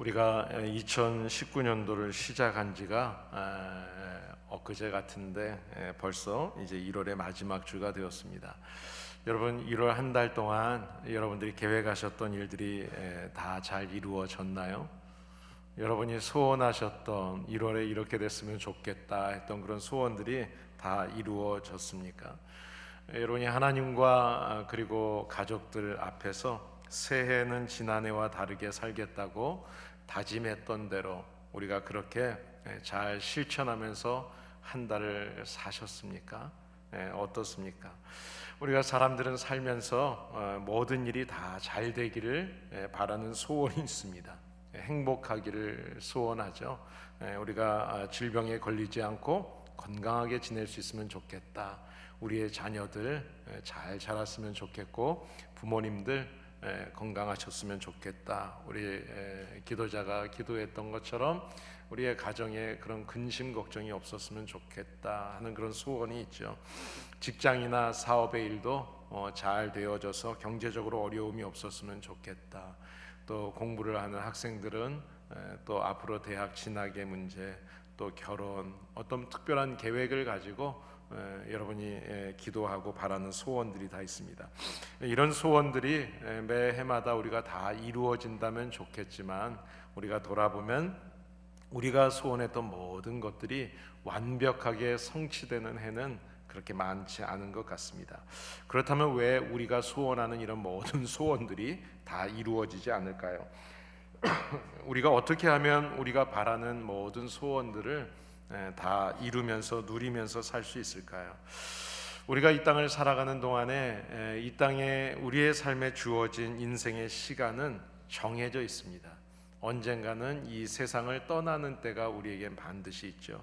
우리가 2019년도를 시작한 지가 엊그제 같은데 벌써 이제 1월의 마지막 주가 되었습니다. 여러분, 1월 한 달 동안 여러분들이 계획하셨던 일들이 다 잘 이루어졌나요? 여러분이 소원하셨던 1월에 이렇게 됐으면 좋겠다 했던 그런 소원들이 다 이루어졌습니까? 여러분이 하나님과 그리고 가족들 앞에서 새해는 지난해와 다르게 살겠다고 다짐했던 대로 우리가 그렇게 잘 실천하면서 한 달을 사셨습니까? 어떻습니까? 우리가 사람들은 살면서 모든 일이 다 잘 되기를 바라는 소원이 있습니다. 행복하기를 소원하죠. 우리가 질병에 걸리지 않고 건강하게 지낼 수 있으면 좋겠다. 우리의 자녀들 잘 자랐으면 좋겠고 부모님들 건강하셨으면 좋겠다. 우리 기도자가 기도했던 것처럼 우리의 가정에 그런 근심 걱정이 없었으면 좋겠다 하는 그런 소원이 있죠. 직장이나 사업의 일도 잘 되어져서 경제적으로 어려움이 없었으면 좋겠다. 또 공부를 하는 학생들은 또 앞으로 대학 진학의 문제, 또 결혼, 어떤 특별한 계획을 가지고 여러분이 기도하고 바라는 소원들이 다 있습니다. 이런 소원들이 매 해마다 우리가 다 이루어진다면 좋겠지만 우리가 돌아보면 우리가 소원했던 모든 것들이 완벽하게 성취되는 해는 그렇게 많지 않은 것 같습니다. 그렇다면 왜 우리가 소원하는 이런 모든 소원들이 다 이루어지지 않을까요? 우리가 어떻게 하면 우리가 바라는 모든 소원들을 다 이루면서 누리면서 살 수 있을까요? 우리가 이 땅을 살아가는 동안에 이 땅에 우리의 삶에 주어진 인생의 시간은 정해져 있습니다. 언젠가는 이 세상을 떠나는 때가 우리에겐 반드시 있죠.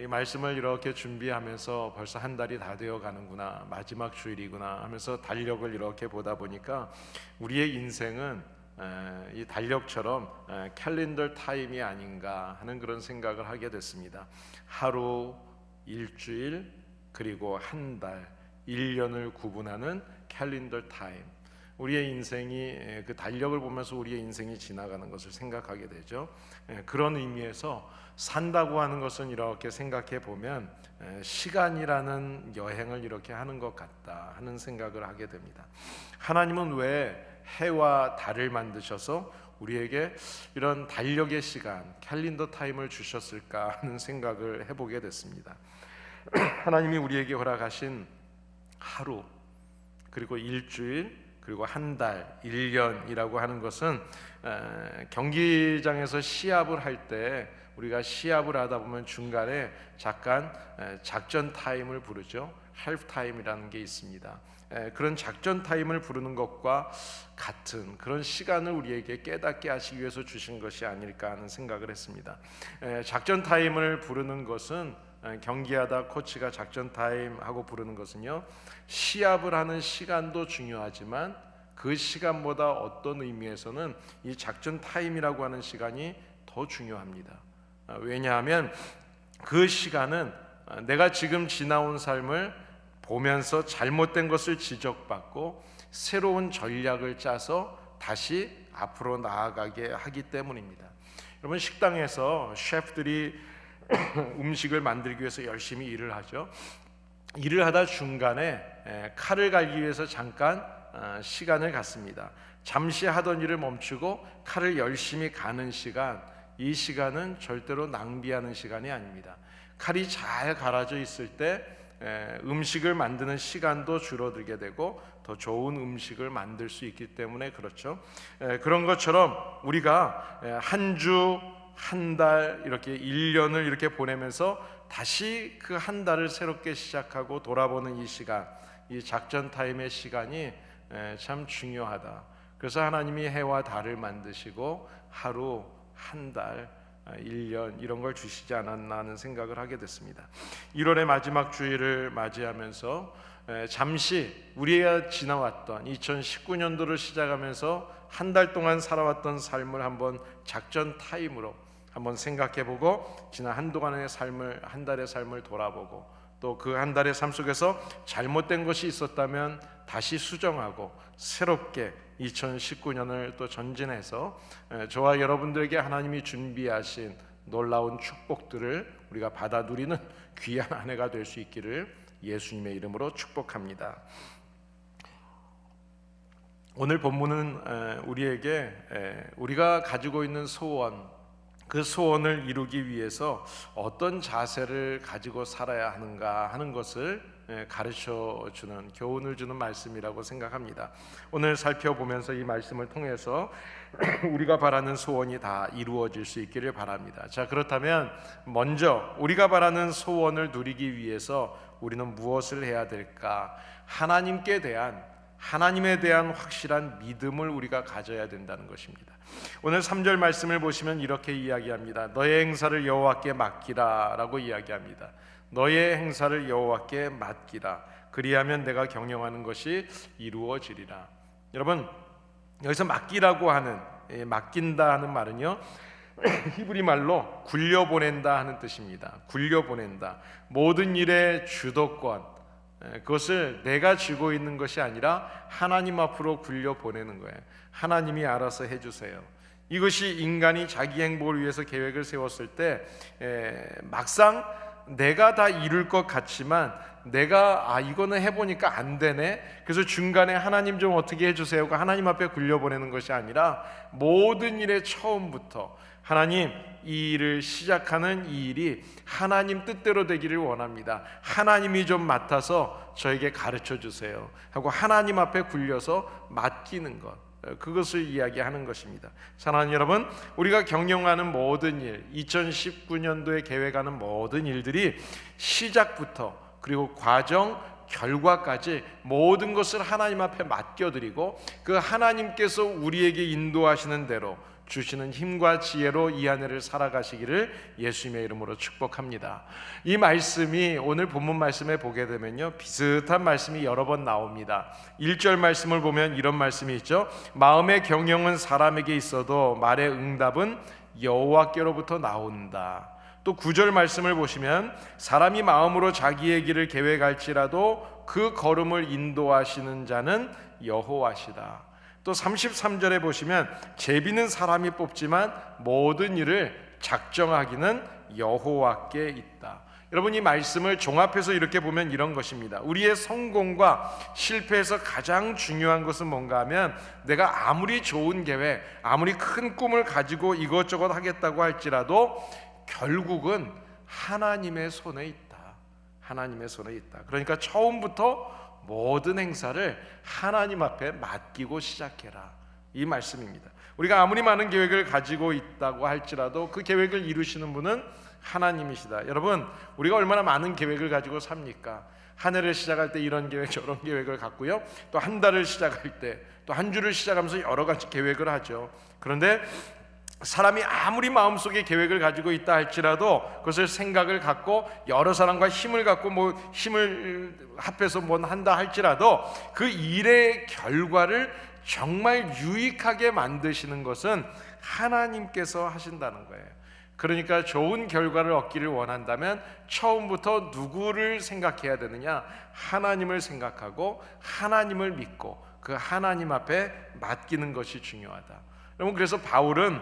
이 말씀을 이렇게 준비하면서 벌써 한 달이 다 되어 가는구나, 마지막 주일이구나 하면서 달력을 이렇게 보다 보니까 우리의 인생은 이 달력처럼 캘린더 타임이 아닌가 하는 그런 생각을 하게 됐습니다. 하루, 일주일, 그리고 한 달, 1년을 구분하는 캘린더 타임. 우리의 인생이 그 달력을 보면서 우리의 인생이 지나가는 것을 생각하게 되죠. 그런 의미에서 산다고 하는 것은 이렇게 생각해 보면 시간이라는 여행을 이렇게 하는 것 같다 하는 생각을 하게 됩니다. 하나님은 왜 해와 달을 만드셔서 우리에게 이런 달력의 시간, 캘린더 타임을 주셨을까 하는 생각을 해보게 됐습니다. 하나님이 우리에게 허락하신 하루, 그리고 일주일, 그리고 한 달, 1년이라고 하는 것은 경기장에서 시합을 할 때 우리가 시합을 하다 보면 중간에 잠깐 작전 타임을 부르죠. 할프 타임이라는 게 있습니다. 그런 작전 타임을 부르는 것과 같은 그런 시간을 우리에게 깨닫게 하시기 위해서 주신 것이 아닐까 하는 생각을 했습니다. 작전 타임을 부르는 것은 경기하다 코치가 작전 타임 하고 부르는 것은요, 시합을 하는 시간도 중요하지만 그 시간보다 어떤 의미에서는 이 작전 타임이라고 하는 시간이 더 중요합니다. 왜냐하면 그 시간은 내가 지금 지나온 삶을 보면서 잘못된 것을 지적받고 새로운 전략을 짜서 다시 앞으로 나아가게 하기 때문입니다. 여러분, 식당에서 셰프들이 음식을 만들기 위해서 열심히 일을 하죠. 일을 하다 중간에 칼을 갈기 위해서 잠깐 시간을 갖습니다. 잠시 하던 일을 멈추고 칼을 열심히 가는 시간, 이 시간은 절대로 낭비하는 시간이 아닙니다. 칼이 잘 갈아져 있을 때 음식을 만드는 시간도 줄어들게 되고 더 좋은 음식을 만들 수 있기 때문에 그렇죠. 그런 것처럼 우리가 한 주, 한 달, 이렇게 1년을 이렇게 보내면서 다시 그 한 달을 새롭게 시작하고 돌아보는 이 시간, 이 작전 타임의 시간이 참 중요하다. 그래서 하나님이 해와 달을 만드시고 하루, 한 달, 1년 이런 걸 주시지 않았나 하는 생각을 하게 됐습니다. 1월의 마지막 주일을 맞이하면서 잠시 우리가 지나왔던 2019년도를 시작하면서 한 달 동안 살아왔던 삶을 한번 작전 타임으로 한번 생각해보고 지난 한동안의 삶을, 한 달의 삶을 돌아보고 또 그 한 달의 삶 속에서 잘못된 것이 있었다면 다시 수정하고 새롭게 2019년을 또 전진해서 저와 여러분들에게 하나님이 준비하신 놀라운 축복들을 우리가 받아 누리는 귀한 한 해가 될 수 있기를 예수님의 이름으로 축복합니다. 오늘 본문은 우리에게 우리가 가지고 있는 소원, 그 소원을 이루기 위해서 어떤 자세를 가지고 살아야 하는가 하는 것을 가르쳐주는, 교훈을 주는 말씀이라고 생각합니다. 오늘 살펴보면서 이 말씀을 통해서 우리가 바라는 소원이 다 이루어질 수 있기를 바랍니다. 자, 그렇다면 먼저 우리가 바라는 소원을 누리기 위해서 우리는 무엇을 해야 될까? 하나님에 대한 확실한 믿음을 우리가 가져야 된다는 것입니다. 오늘 3절 말씀을 보시면 이렇게 이야기합니다. 너의 행사를 여호와께 맡기라 라고 이야기합니다. 너의 행사를 여호와께 맡기라. 그리하면 내가 경영하는 것이 이루어지리라. 여러분, 여기서 맡기라고 하는, 맡긴다 하는 말은요, 히브리 말로 굴려보낸다 하는 뜻입니다. 굴려보낸다. 모든 일의 주도권, 그것을 내가 쥐고 있는 것이 아니라 하나님 앞으로 굴려보내는 거예요. 하나님이 알아서 해주세요. 이것이 인간이 자기 행복을 위해서 계획을 세웠을 때 막상 내가 다 이룰 것 같지만 내가 이거는 해보니까 안 되네, 그래서 중간에 하나님 좀 어떻게 해주세요 그 하나님 앞에 굴려보내는 것이 아니라 모든 일의 처음부터 하나님, 이 일을 시작하는 이 일이 하나님 뜻대로 되기를 원합니다. 하나님이 좀 맡아서 저에게 가르쳐 주세요 하고 하나님 앞에 굴려서 맡기는 것, 그것을 이야기하는 것입니다. 사랑하는 여러분, 우리가 경영하는 모든 일, 2019년도에 계획하는 모든 일들이 시작부터 그리고 과정, 결과까지 모든 것을 하나님 앞에 맡겨드리고 그 하나님께서 우리에게 인도하시는 대로 주시는 힘과 지혜로 이 한 해를 살아가시기를 예수님의 이름으로 축복합니다. 이 말씀이 오늘 본문 말씀에 보게 되면요, 비슷한 말씀이 여러 번 나옵니다. 1절 말씀을 보면 이런 말씀이 있죠. 마음의 경영은 사람에게 있어도 말의 응답은 여호와께로부터 나온다. 또 9절 말씀을 보시면 사람이 마음으로 자기의 길을 계획할지라도 그 걸음을 인도하시는 자는 여호와시다. 또 33절에 보시면 제비는 사람이 뽑지만 모든 일을 작정하기는 여호와께 있다. 여러분, 이 말씀을 종합해서 이렇게 보면 이런 것입니다. 우리의 성공과 실패에서 가장 중요한 것은 뭔가 하면 내가 아무리 좋은 계획, 아무리 큰 꿈을 가지고 이것저것 하겠다고 할지라도 결국은 하나님의 손에 있다. 하나님의 손에 있다. 그러니까 처음부터 모든 행사를 하나님 앞에 맡기고 시작해라, 이 말씀입니다. 우리가 아무리 많은 계획을 가지고 있다고 할지라도 그 계획을 이루시는 분은 하나님이시다. 여러분, 우리가 얼마나 많은 계획을 가지고 삽니까? 한 해를 시작할 때 이런 계획 저런 계획을 갖고요, 또 한 달을 시작할 때, 또 한 주를 시작하면서 여러 가지 계획을 하죠. 그런데 사람이 아무리 마음속에 계획을 가지고 있다 할지라도 그것을 생각을 갖고 여러 사람과 힘을 갖고 힘을 합해서 한다 할지라도 그 일의 결과를 정말 유익하게 만드시는 것은 하나님께서 하신다는 거예요. 그러니까 좋은 결과를 얻기를 원한다면 처음부터 누구를 생각해야 되느냐? 하나님을 생각하고 하나님을 믿고 그 하나님 앞에 맡기는 것이 중요하다. 여러분, 그래서 바울은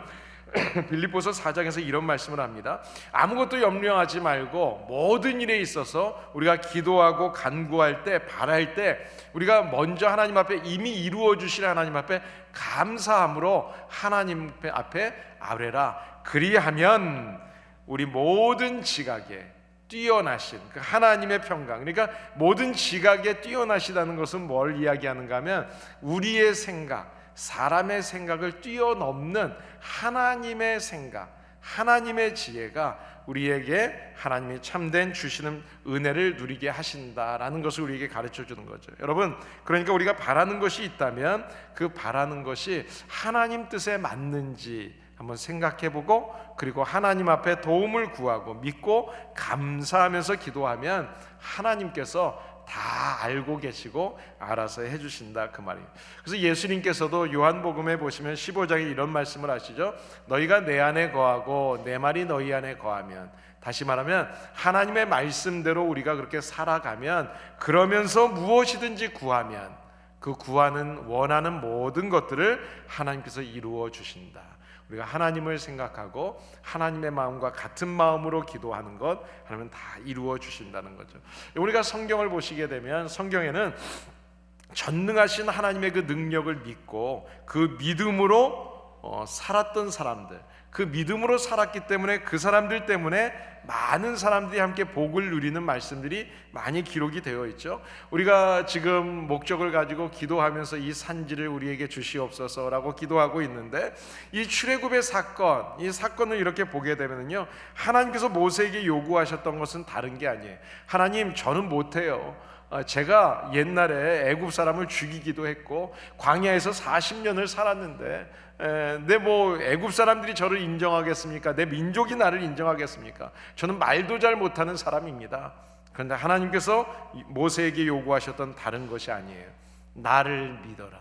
빌립보서 4장에서 이런 말씀을 합니다. 아무것도 염려하지 말고 모든 일에 있어서 우리가 기도하고 간구할 때, 바랄 때 우리가 먼저 하나님 앞에 이미 이루어 주실 하나님 앞에 감사함으로 하나님 앞에 아뢰라. 그리하면 우리 모든 지각에 뛰어나신 그 하나님의 평강, 그러니까 모든 지각에 뛰어나시다는 것은 뭘 이야기하는가 하면 우리의 생각, 사람의 생각을 뛰어넘는 하나님의 생각, 하나님의 지혜가 우리에게 하나님이 참된 주시는 은혜를 누리게 하신다라는 것을 우리에게 가르쳐 주는 거죠. 여러분, 그러니까 우리가 바라는 것이 있다면 그 바라는 것이 하나님 뜻에 맞는지 한번 생각해보고, 그리고 하나님 앞에 도움을 구하고 믿고 감사하면서 기도하면 하나님께서 다 알고 계시고 알아서 해주신다, 그 말이에요. 그래서 예수님께서도 요한복음에 보시면 15장에 이런 말씀을 하시죠. 너희가 내 안에 거하고 내 말이 너희 안에 거하면, 다시 말하면 하나님의 말씀대로 우리가 그렇게 살아가면, 그러면서 무엇이든지 구하면 그 구하는 원하는 모든 것들을 하나님께서 이루어 주신다. 우리가 하나님을 생각하고 하나님의 마음과 같은 마음으로 기도하는 것, 하나님은 다 이루어 주신다는 거죠. 우리가 성경을 보시게 되면 성경에는 전능하신 하나님의 그 능력을 믿고 그 믿음으로 살았던 사람들, 그 믿음으로 살았기 때문에 그 사람들 때문에 많은 사람들이 함께 복을 누리는 말씀들이 많이 기록이 되어 있죠. 우리가 지금 목적을 가지고 기도하면서 이 산지를 우리에게 주시옵소서라고 기도하고 있는데, 이 출애굽의 사건, 이 사건을 이렇게 보게 되면요, 하나님께서 모세에게 요구하셨던 것은 다른 게 아니에요. 하나님, 저는 못해요. 제가 옛날에 애굽 사람을 죽이기도 했고 광야에서 40년을 살았는데 애굽 사람들이 저를 인정하겠습니까? 내 민족이 나를 인정하겠습니까? 저는 말도 잘 못하는 사람입니다. 그런데 하나님께서 모세에게 요구하셨던 다른 것이 아니에요. 나를 믿어라.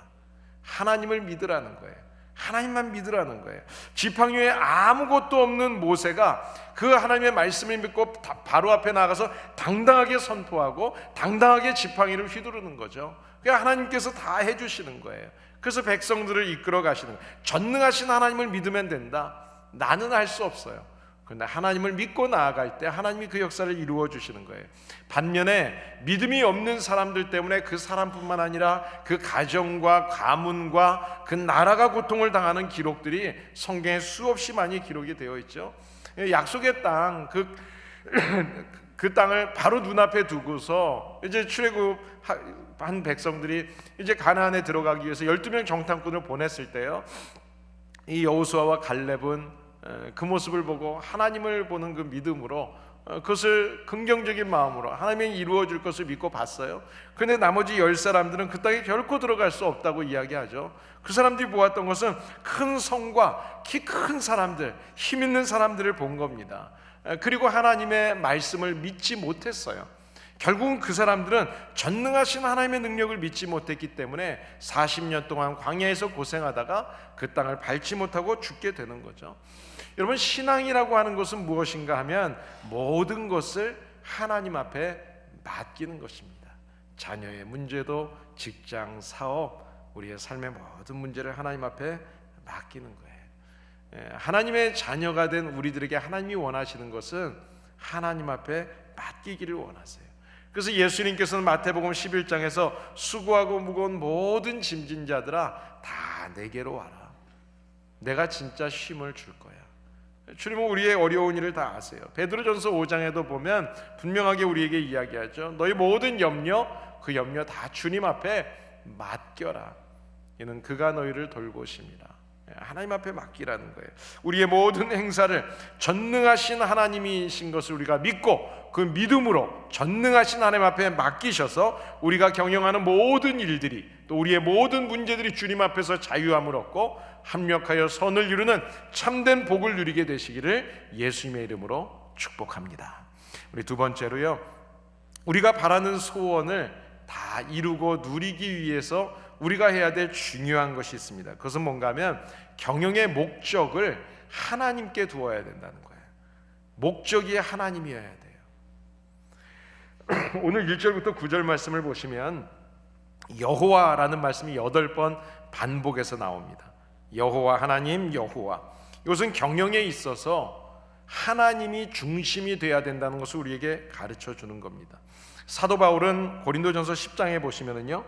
하나님을 믿으라는 거예요. 하나님만 믿으라는 거예요. 지팡이에 아무것도 없는 모세가 그 하나님의 말씀을 믿고 바로 앞에 나가서 당당하게 선포하고 당당하게 지팡이를 휘두르는 거죠. 그러니까 하나님께서 다 해주시는 거예요. 그래서 백성들을 이끌어 가시는 거예요. 전능하신 하나님을 믿으면 된다. 나는 할 수 없어요. 그런데 하나님을 믿고 나아갈 때 하나님이 그 역사를 이루어 주시는 거예요. 반면에 믿음이 없는 사람들 때문에 그 사람뿐만 아니라 그 가정과 가문과 그 나라가 고통을 당하는 기록들이 성경에 수없이 많이 기록이 되어 있죠. 약속의 땅, 그 땅을 바로 눈앞에 두고서 이제 출애굽한 백성들이 이제 가나안에 들어가기 위해서 12명 정탐꾼을 보냈을 때요, 이 여호수아와 갈렙은 그 모습을 보고 하나님을 보는 그 믿음으로 그것을 긍정적인 마음으로 하나님이 이루어 줄 것을 믿고 봤어요. 그런데 나머지 10사람들은 그 땅에 결코 들어갈 수 없다고 이야기하죠. 그 사람들이 보았던 것은 큰 성과 키 큰 사람들, 힘 있는 사람들을 본 겁니다. 그리고 하나님의 말씀을 믿지 못했어요. 결국은 그 사람들은 전능하신 하나님의 능력을 믿지 못했기 때문에 40년 동안 광야에서 고생하다가 그 땅을 밟지 못하고 죽게 되는 거죠. 여러분, 신앙이라고 하는 것은 무엇인가 하면 모든 것을 하나님 앞에 맡기는 것입니다. 자녀의 문제도, 직장, 사업, 우리의 삶의 모든 문제를 하나님 앞에 맡기는 거예요. 하나님의 자녀가 된 우리들에게 하나님이 원하시는 것은 하나님 앞에 맡기기를 원하세요. 그래서 예수님께서는 마태복음 11장에서 수고하고 무거운 모든 짐진 자들아 다 내게로 와라. 내가 진짜 쉼을 줄 거야. 주님은 우리의 어려운 일을 다 아세요. 베드로전서 5장에도 보면 분명하게 우리에게 이야기하죠. 너희 모든 염려, 그 염려 다 주님 앞에 맡겨라. 이는 그가 너희를 돌보십니다. 하나님 앞에 맡기라는 거예요. 우리의 모든 행사를 전능하신 하나님이신 것을 우리가 믿고 그 믿음으로 전능하신 하나님 앞에 맡기셔서 우리가 경영하는 모든 일들이, 또 우리의 모든 문제들이 주님 앞에서 자유함을 얻고 합력하여 선을 이루는 참된 복을 누리게 되시기를 예수님의 이름으로 축복합니다. 우리 두 번째로요, 우리가 바라는 소원을 다 이루고 누리기 위해서 우리가 해야 될 중요한 것이 있습니다. 그것은 뭔가 하면 경영의 목적을 하나님께 두어야 된다는 거예요. 목적이 하나님이어야 돼요. 오늘 1절부터 9절 말씀을 보시면 여호와라는 말씀이 8번 반복해서 나옵니다. 여호와, 하나님, 여호와. 이것은 경영에 있어서 하나님이 중심이 돼야 된다는 것을 우리에게 가르쳐 주는 겁니다. 사도 바울은 고린도전서 10장에 보시면은요,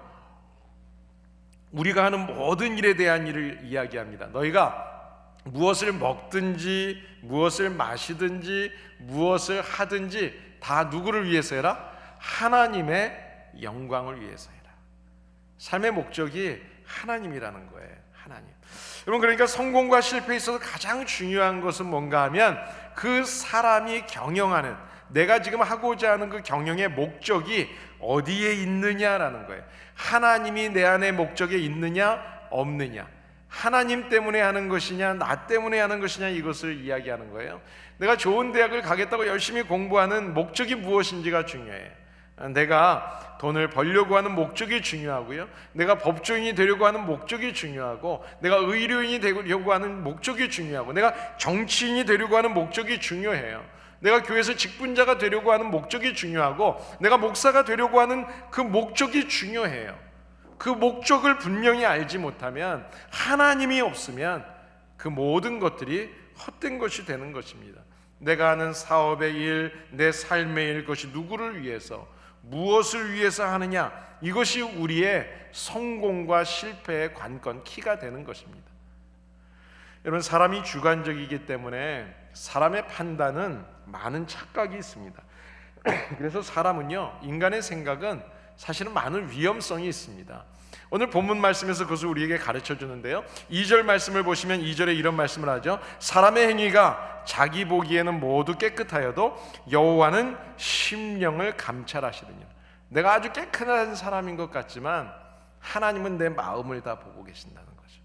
우리가 하는 모든 일에 대한 일을 이야기합니다. 너희가 무엇을 먹든지 무엇을 마시든지 무엇을 하든지 다 누구를 위해서 해라? 하나님의 영광을 위해서 해라. 삶의 목적이 하나님이라는 거예요. 하나님. 여러분, 그러니까 성공과 실패에 있어서 가장 중요한 것은 뭔가 하면 그 사람이 경영하는, 내가 지금 하고자 하는 그 경영의 목적이 어디에 있느냐라는 거예요. 하나님이 내 안에 목적에 있느냐 없느냐, 하나님 때문에 하는 것이냐 나 때문에 하는 것이냐, 이것을 이야기하는 거예요. 내가 좋은 대학을 가겠다고 열심히 공부하는 목적이 무엇인지가 중요해요. 내가 돈을 벌려고 하는 목적이 중요하고요, 내가 법조인이 되려고 하는 목적이 중요하고, 내가 의료인이 되려고 하는 목적이 중요하고, 내가 정치인이 되려고 하는 목적이 중요해요. 내가 교회에서 직분자가 되려고 하는 목적이 중요하고, 내가 목사가 되려고 하는 그 목적이 중요해요. 그 목적을 분명히 알지 못하면, 하나님이 없으면 그 모든 것들이 헛된 것이 되는 것입니다. 내가 하는 사업의 일, 내 삶의 일, 그것이 누구를 위해서, 무엇을 위해서 하느냐, 이것이 우리의 성공과 실패의 관건, 키가 되는 것입니다. 여러분, 사람이 주관적이기 때문에 사람의 판단은 많은 착각이 있습니다. 그래서 사람은요, 인간의 생각은 사실은 많은 위험성이 있습니다. 오늘 본문 말씀에서 그것을 우리에게 가르쳐 주는데요, 2절 말씀을 보시면 2절에 이런 말씀을 하죠. 사람의 행위가 자기 보기에는 모두 깨끗하여도 여호와는 심령을 감찰하시느니라. 내가 아주 깨끗한 사람인 것 같지만 하나님은 내 마음을 다 보고 계신다는 거죠.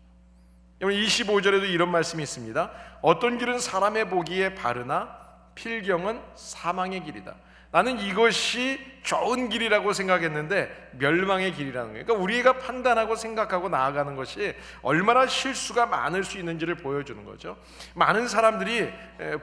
25절에도 이런 말씀이 있습니다. 어떤 길은 사람의 보기에 바르나 필경은 사망의 길이다. 나는 이것이 좋은 길이라고 생각했는데 멸망의 길이라는 거예요. 그러니까 우리가 판단하고 생각하고 나아가는 것이 얼마나 실수가 많을 수 있는지를 보여주는 거죠. 많은 사람들이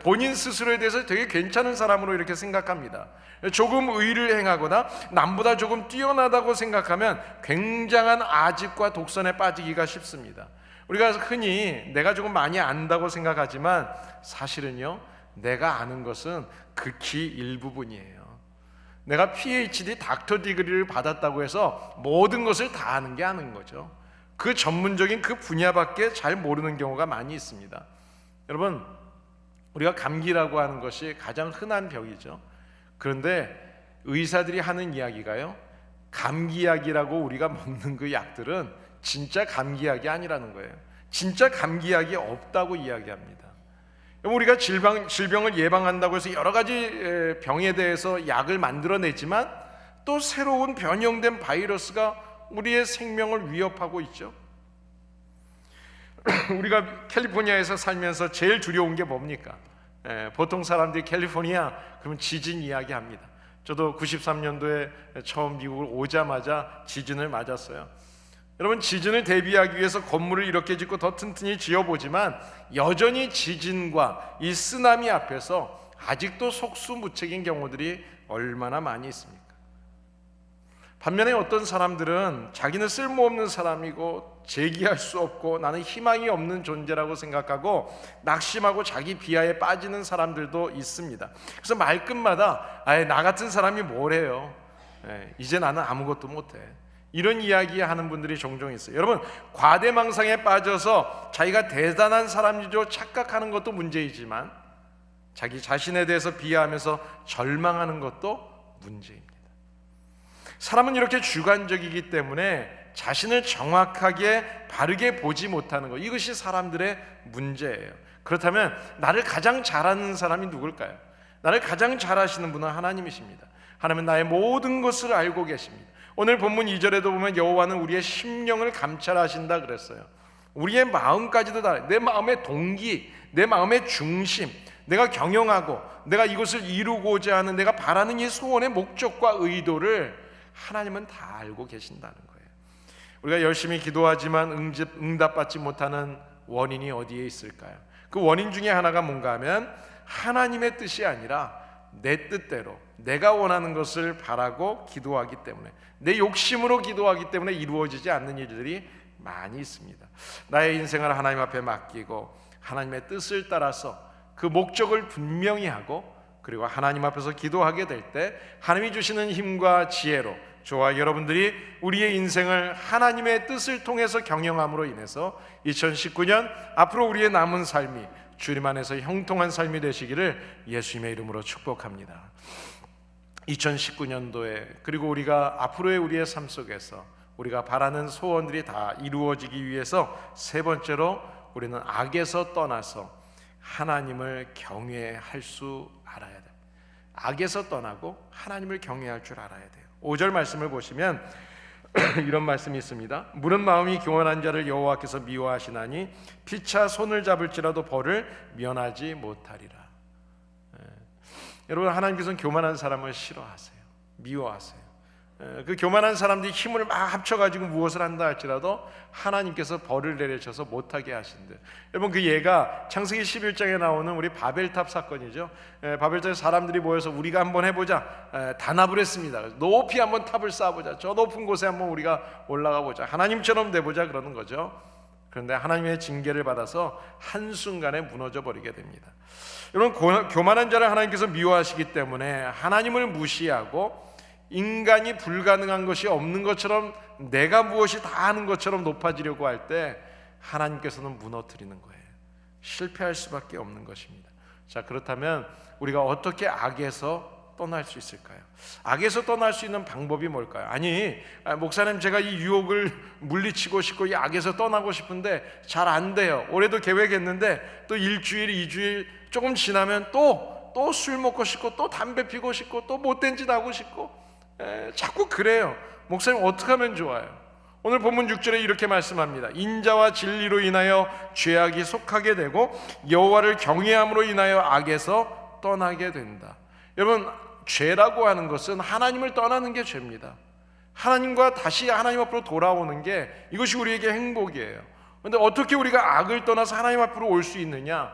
본인 스스로에 대해서 되게 괜찮은 사람으로 이렇게 생각합니다. 조금 의를 행하거나 남보다 조금 뛰어나다고 생각하면 굉장한 아집과 독선에 빠지기가 쉽습니다. 우리가 흔히 내가 조금 많이 안다고 생각하지만 사실은요, 내가 아는 것은 극히 일부분이에요. 내가 PhD 닥터 디그리를 받았다고 해서 모든 것을 다 아는 게 아닌 거죠. 그 전문적인 그 분야밖에 잘 모르는 경우가 많이 있습니다. 여러분, 우리가 감기라고 하는 것이 가장 흔한 병이죠. 그런데 의사들이 하는 이야기가요, 감기약이라고 우리가 먹는 그 약들은 진짜 감기약이 아니라는 거예요. 진짜 감기약이 없다고 이야기합니다. 우리가 질병을 예방한다고 해서 여러 가지 병에 대해서 약을 만들어내지만 또 새로운 변형된 바이러스가 우리의 생명을 위협하고 있죠. 우리가 캘리포니아에서 살면서 제일 두려운 게 뭡니까? 보통 사람들이 캘리포니아 그러면 지진 이야기합니다. 저도 93년도에 처음 미국을 오자마자 지진을 맞았어요. 여러분, 지진을 대비하기 위해서 건물을 이렇게 짓고 더 튼튼히 지어보지만 여전히 지진과 이 쓰나미 앞에서 아직도 속수무책인 경우들이 얼마나 많이 있습니까? 반면에 어떤 사람들은 자기는 쓸모없는 사람이고 재기할 수 없고 나는 희망이 없는 존재라고 생각하고 낙심하고 자기 비하에 빠지는 사람들도 있습니다. 그래서 말끝마다 나 같은 사람이 뭘 해요? 이제 나는 아무것도 못해. 이런 이야기 하는 분들이 종종 있어요. 여러분, 과대망상에 빠져서 자기가 대단한 사람이죠 착각하는 것도 문제이지만 자기 자신에 대해서 비하하면서 절망하는 것도 문제입니다. 사람은 이렇게 주관적이기 때문에 자신을 정확하게 바르게 보지 못하는 것, 이것이 사람들의 문제예요. 그렇다면 나를 가장 잘 아는 사람이 누굴까요? 나를 가장 잘 아시는 분은 하나님이십니다. 하나님은 나의 모든 것을 알고 계십니다. 오늘 본문 2절에도 보면 여호와는 우리의 심령을 감찰하신다 그랬어요. 우리의 마음까지도 다, 내 마음의 동기, 내 마음의 중심, 내가 경영하고 내가 이것을 이루고자 하는 내가 바라는 이 소원의 목적과 의도를 하나님은 다 알고 계신다는 거예요. 우리가 열심히 기도하지만 응답받지 못하는 원인이 어디에 있을까요? 그 원인 중에 하나가 뭔가 하면 하나님의 뜻이 아니라 내 뜻대로 내가 원하는 것을 바라고 기도하기 때문에, 내 욕심으로 기도하기 때문에 이루어지지 않는 일들이 많이 있습니다. 나의 인생을 하나님 앞에 맡기고 하나님의 뜻을 따라서 그 목적을 분명히 하고 그리고 하나님 앞에서 기도하게 될 때 하나님이 주시는 힘과 지혜로 저와 여러분들이 우리의 인생을 하나님의 뜻을 통해서 경영함으로 인해서 2019년 앞으로 우리의 남은 삶이 주님 안에서 형통한 삶이 되시기를 예수님의 이름으로 축복합니다. 2019년도에 그리고 우리가 앞으로의 우리의 삶 속에서 우리가 바라는 소원들이 다 이루어지기 위해서 세 번째로 우리는 악에서 떠나서 하나님을 경외할 수 알아야 됩니다. 악에서 떠나고 하나님을 경외할 줄 알아야 돼요. 5절 말씀을 보시면 이런 말씀이 있습니다. 무릇 마음이 교만한 자를 여호와께서 미워하시나니 피차 손을 잡을지라도 벌을 면하지 못하리라. 여러분, 하나님께서는 교만한 사람을 싫어하세요. 미워하세요. 그 교만한 사람들이 힘을 막 합쳐가지고 무엇을 한다 할지라도 하나님께서 벌을 내리셔서 못하게 하신대. 여러분, 그 예가 창세기 11장에 나오는 우리 바벨탑 사건이죠. 바벨탑에 사람들이 모여서 우리가 한번 해보자, 단합을 했습니다. 높이 한번 탑을 쌓아보자, 저 높은 곳에 한번 우리가 올라가 보자, 하나님처럼 돼보자 그러는 거죠. 그런데 하나님의 징계를 받아서 한순간에 무너져 버리게 됩니다. 여러분, 교만한 자를 하나님께서 미워하시기 때문에 하나님을 무시하고 인간이 불가능한 것이 없는 것처럼, 내가 무엇이 다 하는 것처럼 높아지려고 할 때 하나님께서는 무너뜨리는 거예요. 실패할 수밖에 없는 것입니다. 자, 그렇다면 우리가 어떻게 악에서 떠날 수 있을까요? 악에서 떠날 수 있는 방법이 뭘까요? 아니, 목사님, 제가 이 유혹을 물리치고 싶고 이 악에서 떠나고 싶은데 잘 안 돼요. 올해도 계획했는데 또 일주일, 2주일 조금 지나면 또 술 먹고 싶고 또 담배 피고 싶고 또 못된 짓 하고 싶고 자꾸 그래요. 목사님, 어떻게 하면 좋아요? 오늘 본문 6절에 이렇게 말씀합니다. 인자와 진리로 인하여 죄악이 속하게 되고 여호와를 경외함으로 인하여 악에서 떠나게 된다. 여러분, 죄라고 하는 것은 하나님을 떠나는 게 죄입니다. 하나님과 다시 하나님 앞으로 돌아오는 게, 이것이 우리에게 행복이에요. 그런데 어떻게 우리가 악을 떠나서 하나님 앞으로 올 수 있느냐?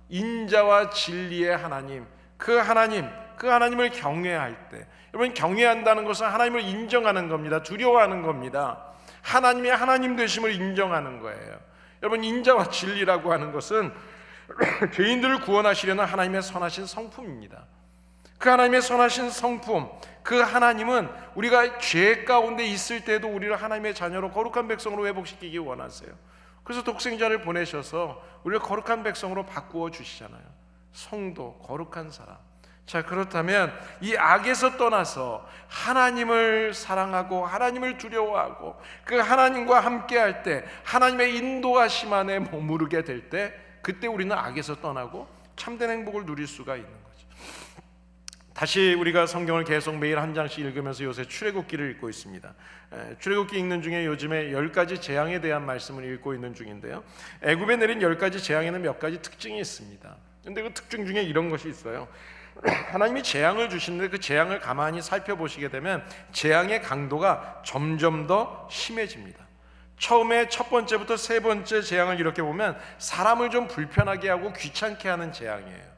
인자와 진리의 하나님, 그 하나님을 경외할 때, 여러분, 경외한다는 것은 하나님을 인정하는 겁니다. 두려워하는 겁니다. 하나님의 하나님 되심을 인정하는 거예요. 여러분, 인자와 진리라고 하는 것은 죄인들을 구원하시려는 하나님의 선하신 성품입니다. 그 하나님의 선하신 성품, 그 하나님은 우리가 죄 가운데 있을 때도 우리를 하나님의 자녀로 거룩한 백성으로 회복시키기 원하세요. 그래서 독생자를 보내셔서 우리를 거룩한 백성으로 바꾸어 주시잖아요. 성도, 거룩한 사람. 자, 그렇다면 이 악에서 떠나서 하나님을 사랑하고 하나님을 두려워하고 그 하나님과 함께할 때, 하나님의 인도하심 안에 머무르게 될 때, 그때 우리는 악에서 떠나고 참된 행복을 누릴 수가 있는 거죠. 다시 우리가 성경을 계속 매일 한 장씩 읽으면서 요새 출애굽기를 읽고 있습니다. 출애굽기 읽는 중에 요즘에 10가지 재앙에 대한 말씀을 읽고 있는 중인데요, 애굽에 내린 10가지 재앙에는 몇 가지 특징이 있습니다. 그런데 그 특징 중에 이런 것이 있어요. 하나님이 재앙을 주시는데 그 재앙을 가만히 살펴보시게 되면 재앙의 강도가 점점 더 심해집니다. 처음에 첫 번째부터 세 번째 재앙을 이렇게 보면 사람을 좀 불편하게 하고 귀찮게 하는 재앙이에요.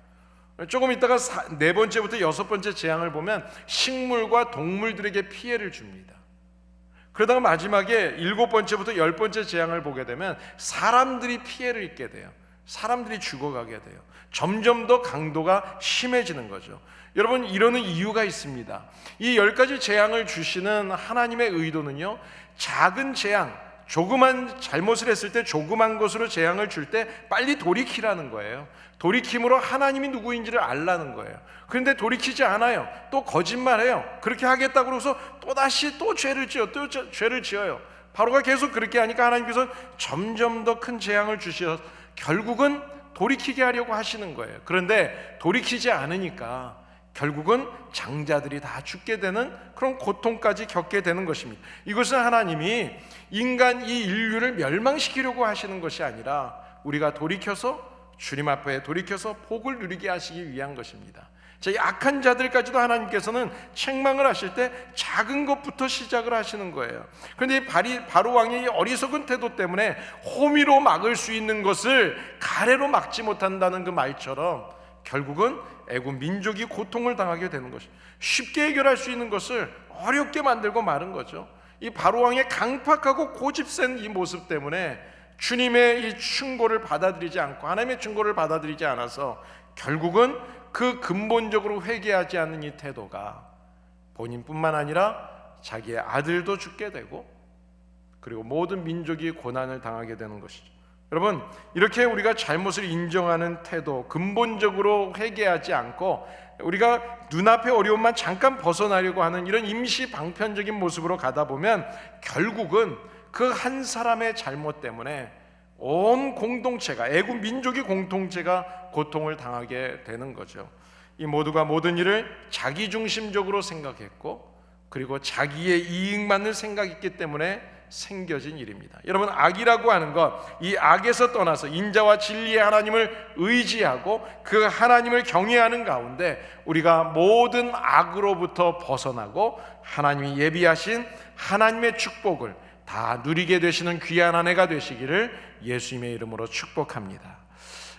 조금 있다가 네 번째부터 여섯 번째 재앙을 보면 식물과 동물들에게 피해를 줍니다. 그러다가 마지막에 일곱 번째부터 열 번째 재앙을 보게 되면 사람들이 피해를 입게 돼요. 사람들이 죽어가게 돼요. 점점 더 강도가 심해지는 거죠. 여러분, 이러는 이유가 있습니다. 이 10가지 재앙을 주시는 하나님의 의도는요, 작은 재앙, 조그만 잘못을 했을 때 조그만 것으로 재앙을 줄 때 빨리 돌이키라는 거예요. 돌이킴으로 하나님이 누구인지를 알라는 거예요. 그런데 돌이키지 않아요. 또 거짓말해요. 그렇게 하겠다고 그러고서 또다시 또 죄를 지어요. 바로가 계속 그렇게 하니까 하나님께서 점점 더 큰 재앙을 주셔서 결국은 돌이키게 하려고 하시는 거예요. 그런데 돌이키지 않으니까 결국은 장자들이 다 죽게 되는 그런 고통까지 겪게 되는 것입니다. 이것은 하나님이 인간 이 인류를 멸망시키려고 하시는 것이 아니라 우리가 돌이켜서 주님 앞에 돌이켜서 복을 누리게 하시기 위한 것입니다. 이 악한 자들까지도 하나님께서는 책망을 하실 때 작은 것부터 시작을 하시는 거예요. 그런데 바로 왕의 어리석은 태도 때문에 호미로 막을 수 있는 것을 가래로 막지 못한다는 그 말처럼 결국은 애굽 민족이 고통을 당하게 되는 것이죠. 쉽게 해결할 수 있는 것을 어렵게 만들고 마는 거죠. 이 바로 왕의 강팍하고 고집센 이 모습 때문에 주님의 이 충고를 받아들이지 않고 하나님의 충고를 받아들이지 않아서 결국은 그 근본적으로 회개하지 않는 이 태도가 본인뿐만 아니라 자기의 아들도 죽게 되고 그리고 모든 민족이 고난을 당하게 되는 것이죠. 여러분, 이렇게 우리가 잘못을 인정하는 태도, 근본적으로 회개하지 않고 우리가 눈앞의 어려움만 잠깐 벗어나려고 하는 이런 임시 방편적인 모습으로 가다 보면 결국은 그 한 사람의 잘못 때문에 온 공동체가, 애국 민족의 공동체가 고통을 당하게 되는 거죠. 이 모두가 모든 일을 자기중심적으로 생각했고 그리고 자기의 이익만을 생각했기 때문에 생겨진 일입니다. 여러분, 악이라고 하는 것, 이 악에서 떠나서 인자와 진리의 하나님을 의지하고 그 하나님을 경외하는 가운데 우리가 모든 악으로부터 벗어나고 하나님이 예비하신 하나님의 축복을 다 누리게 되시는 귀한 한 해가 되시기를 예수님의 이름으로 축복합니다.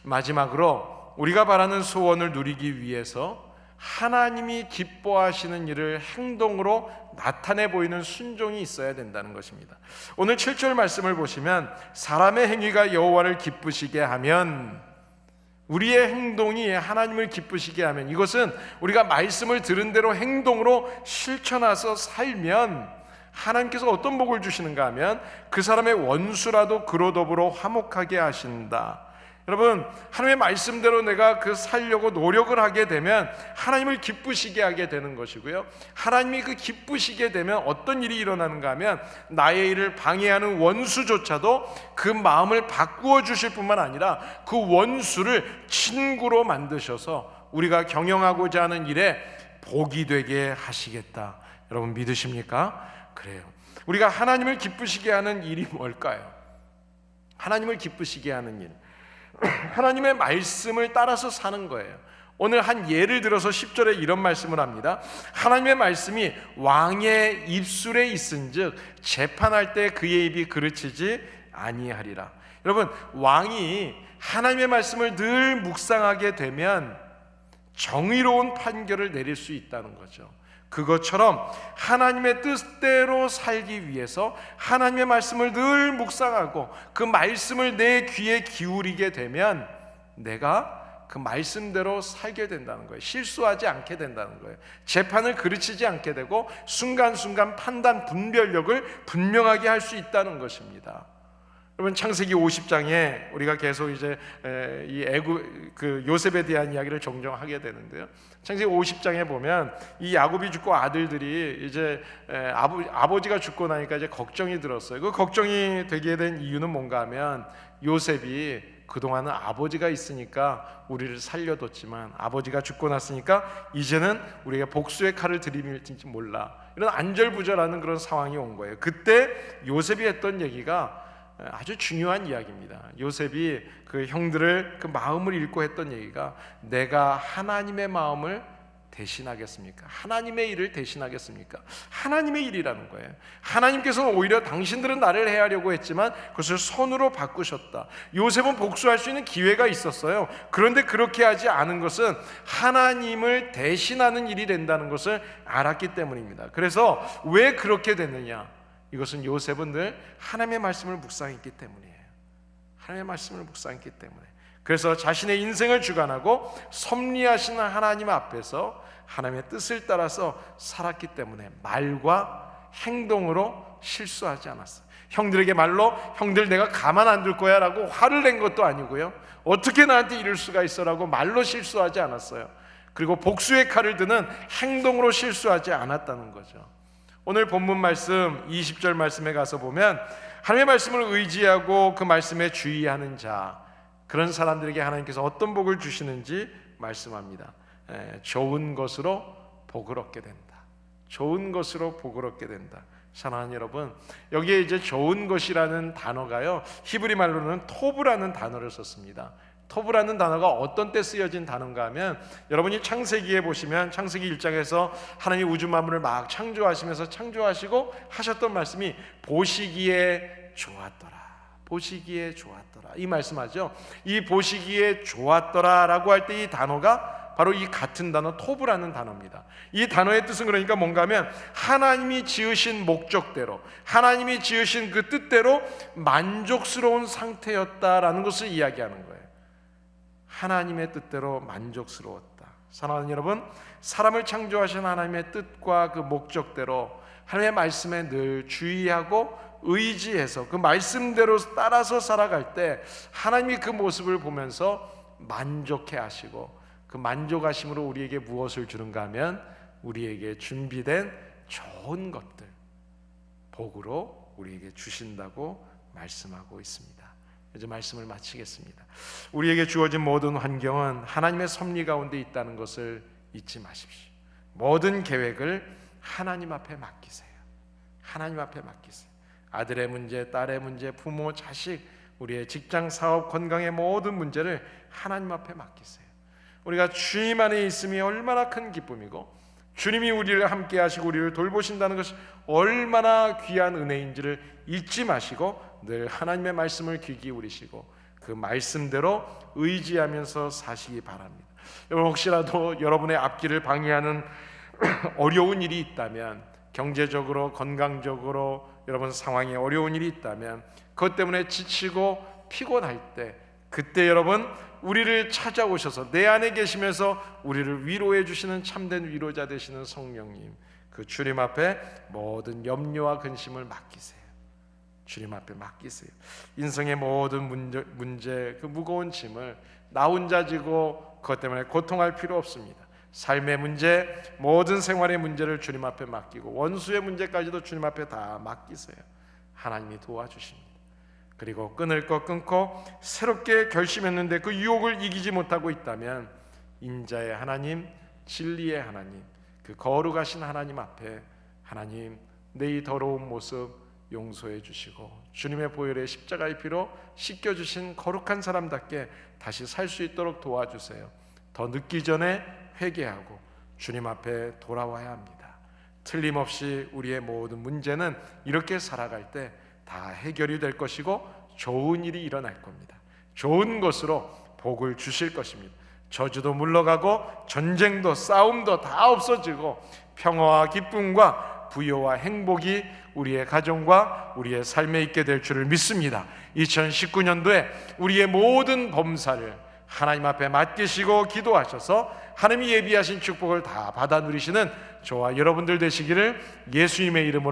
마지막으로 우리가 바라는 소원을 누리기 위해서 하나님이 기뻐하시는 일을 행동으로 나타내 보이는 순종이 있어야 된다는 것입니다. 오늘 7절 말씀을 보시면 사람의 행위가 여호와를 기쁘시게 하면, 우리의 행동이 하나님을 기쁘시게 하면, 이것은 우리가 말씀을 들은 대로 행동으로 실천해서 살면 하나님께서 어떤 복을 주시는가 하면 그 사람의 원수라도 그로 더불어 화목하게 하신다. 여러분, 하나님의 말씀대로 내가 그 살려고 노력을 하게 되면 하나님을 기쁘시게 하게 되는 것이고요, 하나님이 그 기쁘시게 되면 어떤 일이 일어나는가 하면 나의 일을 방해하는 원수조차도 그 마음을 바꾸어 주실 뿐만 아니라 그 원수를 친구로 만드셔서 우리가 경영하고자 하는 일에 복이 되게 하시겠다. 여러분, 믿으십니까? 그래요. 우리가 하나님을 기쁘시게 하는 일이 뭘까요? 하나님을 기쁘시게 하는 일, 하나님의 말씀을 따라서 사는 거예요. 오늘 한 예를 들어서 10절에 이런 말씀을 합니다. 하나님의 말씀이 왕의 입술에 있은즉 재판할 때 그의 입이 그르치지 아니하리라. 여러분, 왕이 하나님의 말씀을 늘 묵상하게 되면 정의로운 판결을 내릴 수 있다는 거죠. 그것처럼 하나님의 뜻대로 살기 위해서 하나님의 말씀을 늘 묵상하고 그 말씀을 내 귀에 기울이게 되면 내가 그 말씀대로 살게 된다는 거예요. 실수하지 않게 된다는 거예요. 재판을 그르치지 않게 되고 순간순간 판단 분별력을 분명하게 할 수 있다는 것입니다. 여러분, 창세기 50장에 우리가 계속 이제 이 요셉에 대한 이야기를 종종 하게 되는데요. 창세기 50장에 보면 이 야곱이 죽고 아들들이 이제 아버지가 죽고 나니까 이제 걱정이 들었어요. 그 걱정이 되게 된 이유는 뭔가 하면 요셉이 그동안은 아버지가 있으니까 우리를 살려뒀지만 아버지가 죽고 났으니까 이제는 우리가 복수의 칼을 들이밀지 몰라, 이런 안절부절하는 그런 상황이 온 거예요. 그때 요셉이 했던 얘기가 아주 중요한 이야기입니다. 요셉이 그 형들을 그 마음을 읽고 했던 얘기가, 내가 하나님의 마음을 대신하겠습니까? 하나님의 일을 대신하겠습니까? 하나님의 일이라는 거예요. 하나님께서는 오히려 당신들은 나를 해하려고 했지만 그것을 선으로 바꾸셨다. 요셉은 복수할 수 있는 기회가 있었어요. 그런데 그렇게 하지 않은 것은 하나님을 대신하는 일이 된다는 것을 알았기 때문입니다. 그래서 왜 그렇게 됐느냐? 이것은 요셉은 늘 하나님의 말씀을 묵상했기 때문이에요. 하나님의 말씀을 묵상했기 때문에. 그래서 자신의 인생을 주관하고 섭리하시는 하나님 앞에서 하나님의 뜻을 따라서 살았기 때문에 말과 행동으로 실수하지 않았어요. 형들에게 말로 형들 내가 가만 안 둘 거야 라고 화를 낸 것도 아니고요, 어떻게 나한테 이럴 수가 있어 라고 말로 실수하지 않았어요. 그리고 복수의 칼을 드는 행동으로 실수하지 않았다는 거죠. 오늘 본문 말씀 20절 말씀에 가서 보면 하나님의 말씀을 의지하고 그 말씀에 주의하는 자, 그런 사람들에게 하나님께서 어떤 복을 주시는지 말씀합니다. 좋은 것으로 복을 얻게 된다. 좋은 것으로 복을 얻게 된다. 사랑하는 여러분, 여기에 이제 좋은 것이라는 단어가요, 히브리 말로는 토브라는 단어를 썼습니다. 토브라는 단어가 어떤 때 쓰여진 단어인가 하면, 여러분이 창세기에 보시면 창세기 1장에서 하나님이 우주 만물을 막 창조하시면서 창조하시고 하셨던 말씀이 보시기에 좋았더라, 보시기에 좋았더라, 이 말씀하죠. 이 보시기에 좋았더라 라고 할 때 이 단어가 바로 이 같은 단어 토브라는 단어입니다. 이 단어의 뜻은 그러니까 뭔가 하면 하나님이 지으신 목적대로, 하나님이 지으신 그 뜻대로 만족스러운 상태였다라는 것을 이야기하는 거예요. 하나님의 뜻대로 만족스러웠다. 사랑하는 여러분, 사람을 창조하신 하나님의 뜻과 그 목적대로 하나님의 말씀에 늘 주의하고 의지해서 그 말씀대로 따라서 살아갈 때 하나님이 그 모습을 보면서 만족해 하시고, 그 만족하심으로 우리에게 무엇을 주는가 하면 우리에게 준비된 좋은 것들, 복으로 우리에게 주신다고 말씀하고 있습니다. 이제 말씀을 마치겠습니다. 우리에게 주어진 모든 환경은 하나님의 섭리 가운데 있다는 것을 잊지 마십시오. 모든 계획을 하나님 앞에 맡기세요. 하나님 앞에 맡기세요. 아들의 문제, 딸의 문제, 부모, 자식, 우리의 직장, 사업, 건강의 모든 문제를 하나님 앞에 맡기세요. 우리가 주님 안에 있음이 얼마나 큰 기쁨이고 주님이 우리를 함께 하시고 우리를 돌보신다는 것이 얼마나 귀한 은혜인지를 잊지 마시고 늘 하나님의 말씀을 귀 기울이시고 그 말씀대로 의지하면서 사시기 바랍니다. 여러분, 혹시라도 여러분의 앞길을 방해하는 어려운 일이 있다면, 경제적으로, 건강적으로 여러분 상황에 어려운 일이 있다면, 그것 때문에 지치고 피곤할 때, 그때 여러분 우리를 찾아오셔서 내 안에 계시면서 우리를 위로해 주시는 참된 위로자 되시는 성령님, 그 주님 앞에 모든 염려와 근심을 맡기세요. 주님 앞에 맡기세요. 인생의 모든 문제, 그 무거운 짐을 나 혼자 지고 그것 때문에 고통할 필요 없습니다. 삶의 문제, 모든 생활의 문제를 주님 앞에 맡기고 원수의 문제까지도 주님 앞에 다 맡기세요. 하나님이 도와주십니다. 그리고 끊을 것 끊고 새롭게 결심했는데 그 유혹을 이기지 못하고 있다면 인자의 하나님, 진리의 하나님, 그 거룩하신 하나님 앞에 하나님, 내 이 더러운 모습 용서해 주시고 주님의 보혈의 십자가의 피로 씻겨주신 거룩한 사람답게 다시 살 수 있도록 도와주세요. 더 늦기 전에 회개하고 주님 앞에 돌아와야 합니다. 틀림없이 우리의 모든 문제는 이렇게 살아갈 때 다 해결이 될 것이고 좋은 일이 일어날 겁니다. 좋은 것으로 복을 주실 것입니다. 저주도 물러가고 전쟁도 싸움도 다 없어지고 평화와 기쁨과 부여와 행복이 우리의 가정과 우리의 삶에 있게 될 줄을 믿습니다. 2019년도에 우리의 모든 범사를 하나님 앞에 맡기시고 기도하셔서 하나님이 예비하신 축복을 다 받아 누리시는 저와 여러분들 되시기를 예수님의 이름으로